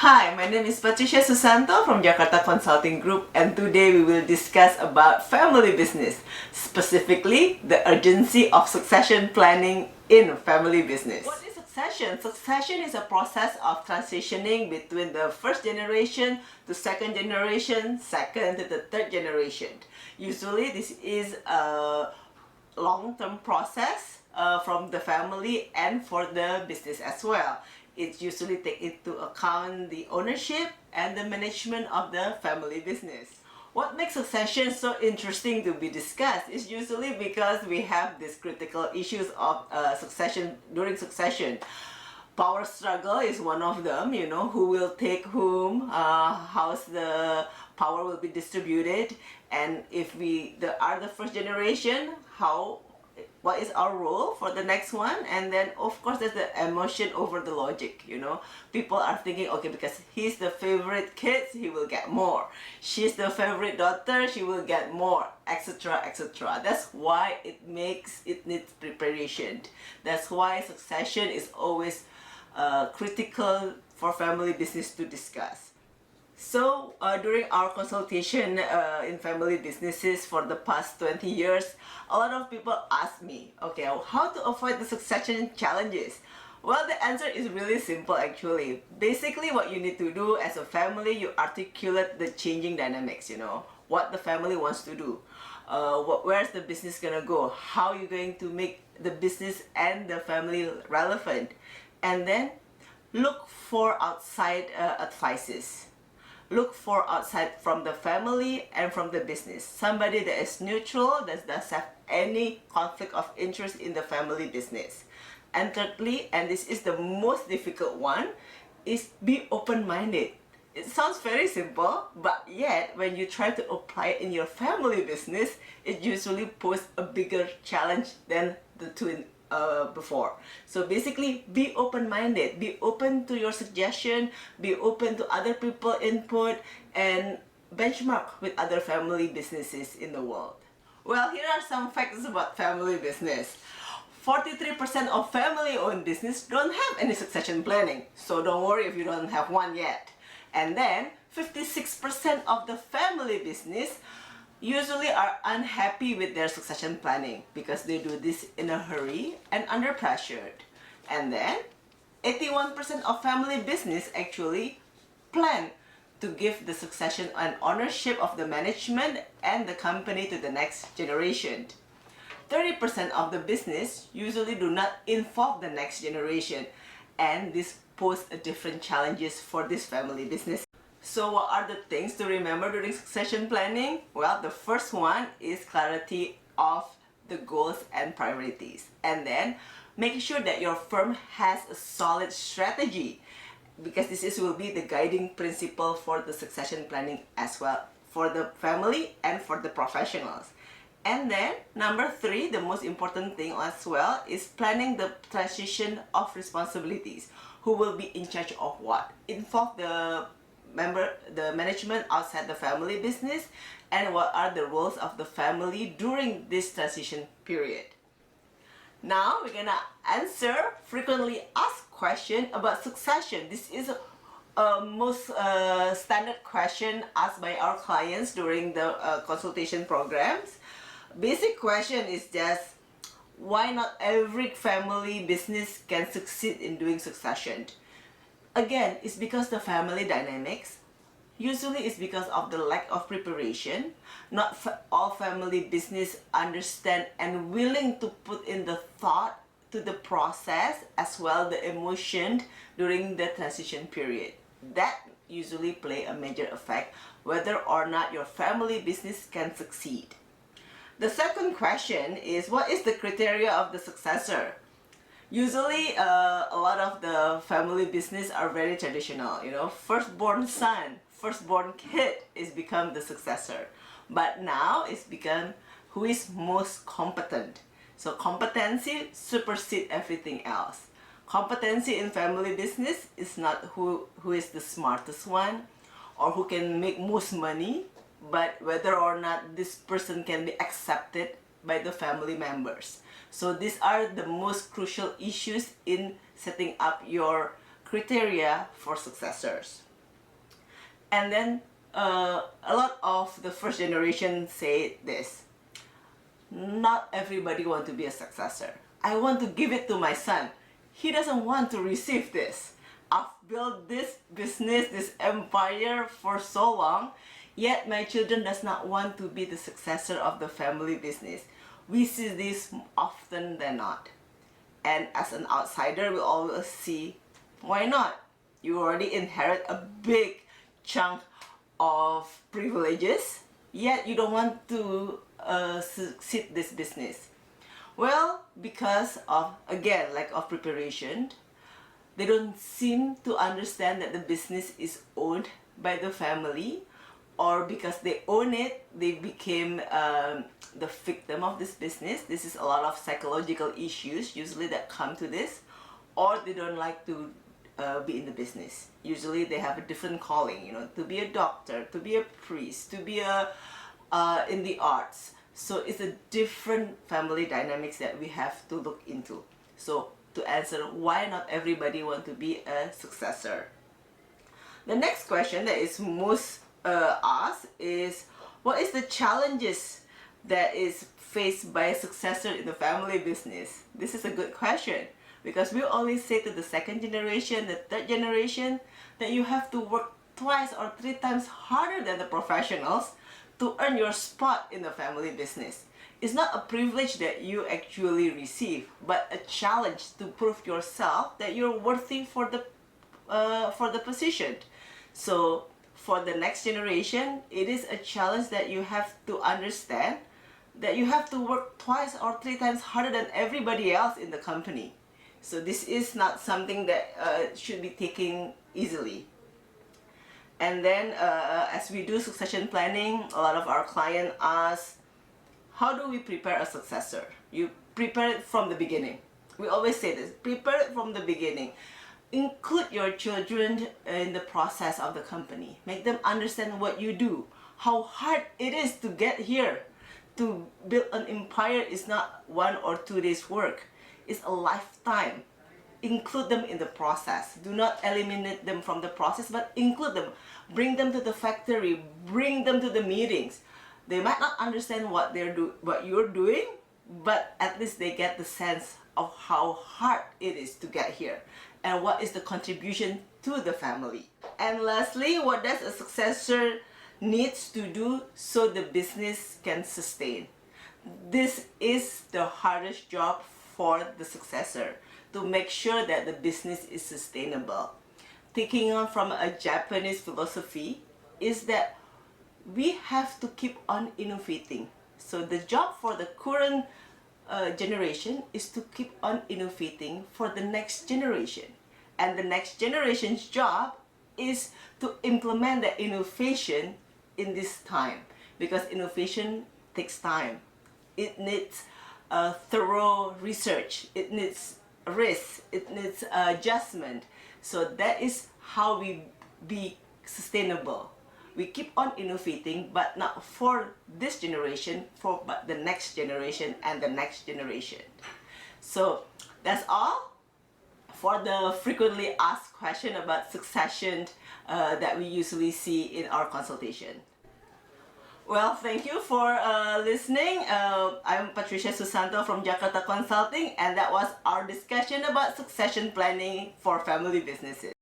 Hi, my name is Patricia Susanto from Jakarta Consulting Group, and today we will discuss about family business, specifically the urgency of succession planning in family business. What is succession? Succession is a process of transitioning between the first generation to second generation, second to the third generation. Usually this is a long-term process from the family and for the business as well. It usually take into account the ownership and the management of the family business. What makes succession so interesting to be discussed is usually because we have these critical issues of succession during succession. Power struggle is one of them, who will take whom, how's the power will be distributed, and if we are the first generation, what is our role for the next one. And then of course there's the emotion over the logic. People are thinking, okay, because he's the favorite kid, he will get more, she's the favorite daughter, she will get more, etc, etc. That's why it needs preparation. That's why succession is always critical for family business to discuss. So during our consultation in family businesses for the past 20 years, a lot of people ask me, okay, how to avoid the succession challenges? Well, the answer is really simple actually. Basically, what you need to do as a family, you articulate the changing dynamics, what the family wants to do. Where's the business gonna go? How are you going to make the business and the family relevant? And then look for outside advices. Look for outside from the family and from the business. Somebody that is neutral, that doesn't have any conflict of interest in the family business. And thirdly, and this is the most difficult one, is be open-minded. It sounds very simple, but yet when you try to apply it in your family business, it usually poses a bigger challenge than the two before. So basically, be open-minded, be open to your suggestion, be open to other people's input, and benchmark with other family businesses in the world. Well, here are some facts about family business. 43% of family-owned business don't have any succession planning, so don't worry if you don't have one yet. And then 56% of the family business usually are unhappy with their succession planning because they do this in a hurry and under pressure. And then 81% of family business actually plan to give the succession and ownership of the management and the company to the next generation. 30% of the business usually do not involve the next generation, and this poses different challenges for this family business. So what are the things to remember during succession planning? Well, the first one is clarity of the goals and priorities. And then make sure that your firm has a solid strategy, because this will be the guiding principle for the succession planning as well, for the family and for the professionals. And then number 3, the most important thing as well, is planning the transition of responsibilities. Who will be in charge of what? Involve the management outside the family business, and what are the roles of the family during this transition period. Now we're gonna answer frequently asked question about succession. This is a most standard question asked by our clients during the consultation programs. Basic question is just, why not every family business can succeed in doing succession? Again, it's because the family dynamics. Usually it's because of the lack of preparation. Not all family business understand and willing to put in the thought to the process as well the emotion during the transition period. That usually play a major effect whether or not your family business can succeed. The second question is, what is the criteria of the successor? Usually, a lot of the family business are very traditional. Firstborn son, firstborn kid is become the successor. But now it's become who is most competent. So competency supersedes everything else. Competency in family business is not who is the smartest one or who can make most money, but whether or not this person can be accepted by the family members. So these are the most crucial issues in setting up your criteria for successors. And then a lot of the first generation say this: not everybody want to be a successor. I want to give it to my son. He doesn't want to receive this. I've built this business, this empire for so long, yet my children does not want to be the successor of the family business. We see this often than not. And as an outsider, we always see, why not? You already inherit a big chunk of privileges, yet you don't want to succeed this business. Well, because of, again, lack of preparation, they don't seem to understand that the business is owned by the family, or because they own it, they became the victim of this business. This is a lot of psychological issues usually that come to this, or they don't like to be in the business. Usually they have a different calling, to be a doctor, to be a priest, to be in the arts. So it's a different family dynamics that we have to look into. So to answer why not everybody want to be a successor. The next question that is most asked is, what is the challenges that is faced by a successor in the family business? This is a good question, because we always say to the second generation, the third generation, that you have to work twice or three times harder than the professionals to earn your spot in the family business. It's not a privilege that you actually receive, but a challenge to prove yourself that you're worthy for the position. So for the next generation, it is a challenge that you have to understand that you have to work twice or three times harder than everybody else in the company. So this is not something that should be taken easily. And then as we do succession planning, a lot of our clients ask, how do we prepare a successor? You prepare it from the beginning. We always say this: prepare it from the beginning. Include your children in the process of the company. Make them understand what you do, how hard it is to get here. To build an empire is not 1 or 2 days work. It's a lifetime. Include them in the process. Do not eliminate them from the process, but include them. Bring them to the factory. Bring them to the meetings. They might not understand what you're doing, but at least they get the sense of how hard it is to get here and what is the contribution to the family. And lastly, what does a successor needs to do so the business can sustain? This is the hardest job for the successor, to make sure that the business is sustainable. Taking on from a Japanese philosophy is that we have to keep on innovating. So the job for the current generation is to keep on innovating for the next generation. And the next generation's job is to implement the innovation in this time, because innovation takes time. It needs thorough research, it needs risk, it needs adjustment. So that is how we be sustainable. We keep on innovating, but not for this generation, but the next generation and the next generation. So that's all for the frequently asked question about succession that we usually see in our consultation. Well, thank you for listening. I'm Patricia Susanto from Jakarta Consulting, and that was our discussion about succession planning for family businesses.